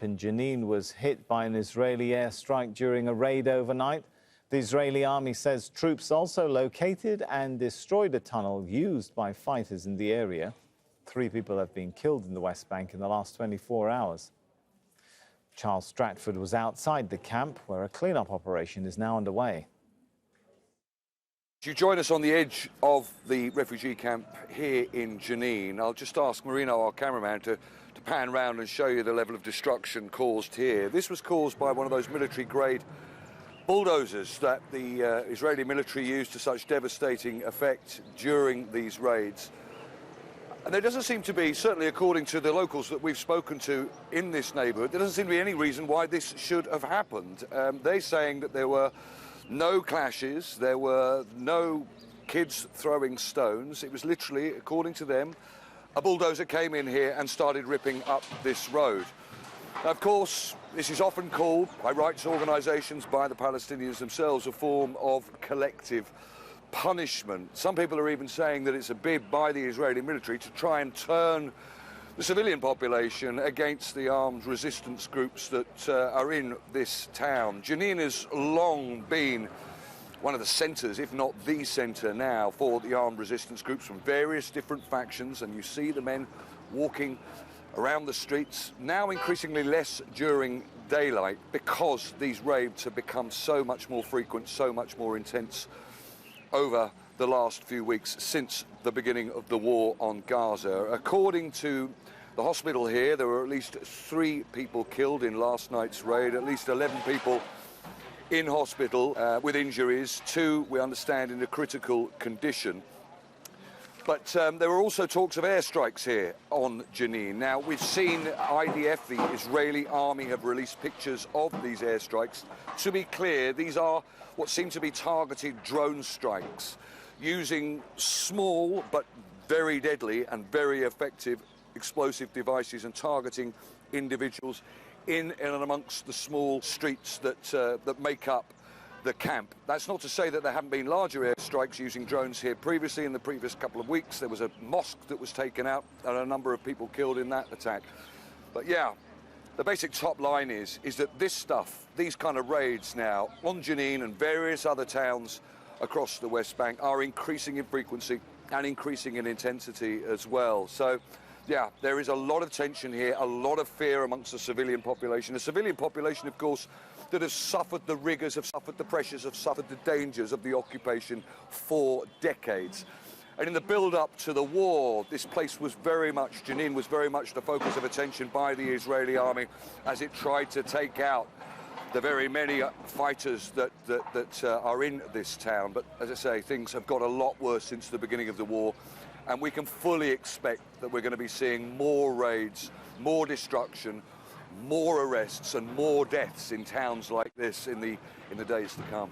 in Jenin was hit by an Israeli airstrike during a raid overnight. The Israeli army says troops also located and destroyed a tunnel used by fighters in the area. 3 people have been killed in the West Bank in the last 24 hours. Charles Stratford was outside the camp, where a clean-up operation is now underway. You join us on the edge of the refugee camp here in Jenin. I'll just ask Marino, our cameraman, to pan round and show you the level of destruction caused here. This was caused by one of those military-grade bulldozers that the Israeli military used to such devastating effect during these raids. And there doesn't seem to be, certainly according to the locals that we've spoken to in this neighbourhood, there doesn't seem to be any reason why this should have happened. They're saying that there were no clashes, there were no kids throwing stones. It was literally, according to them, a bulldozer came in here and started ripping up this road. Now, of course, this is often called, by rights organisations, by the Palestinians themselves, a form of collective punishment. Some people are even saying that it's a bid by the Israeli military to try and turn the civilian population against the armed resistance groups that are in this town. Jenin has long been one of the centres, if not the centre now, for the armed resistance groups from various different factions, and you see the men walking around the streets, now increasingly less during daylight because these raids have become so much more frequent, so much more intense over the last few weeks since the beginning of the war on Gaza. According to the hospital here, there were at least 3 people killed in last night's raid, at least 11 people in hospital with injuries, 2, we understand, in a critical condition. But there were also talks of airstrikes here on Jenin. Now, we've seen IDF, the Israeli army, have released pictures of these airstrikes. To be clear, these are what seem to be targeted drone strikes, using small but very deadly and very effective explosive devices and targeting individuals in and amongst the small streets that make up the camp. That's not to say that there haven't been larger airstrikes using drones here previously. In the previous couple of weeks, there was a mosque that was taken out and a number of people killed in that attack. But yeah, the basic top line is that this stuff, these kind of raids now on Jenin and various other towns across the West Bank are increasing in frequency and increasing in intensity as well. So yeah, there is a lot of tension here, a lot of fear amongst the civilian population. The civilian population, of course, that has suffered the rigours, have suffered the pressures, have suffered the dangers of the occupation for decades. And in the build-up to the war, this place was very much, Jenin was very much the focus of attention by the Israeli army as it tried to take out the very many fighters that are in this town. But as I say, things have got a lot worse since the beginning of the war. And we can fully expect that we're going to be seeing more raids, more destruction, more arrests and more deaths in towns like this in the days to come.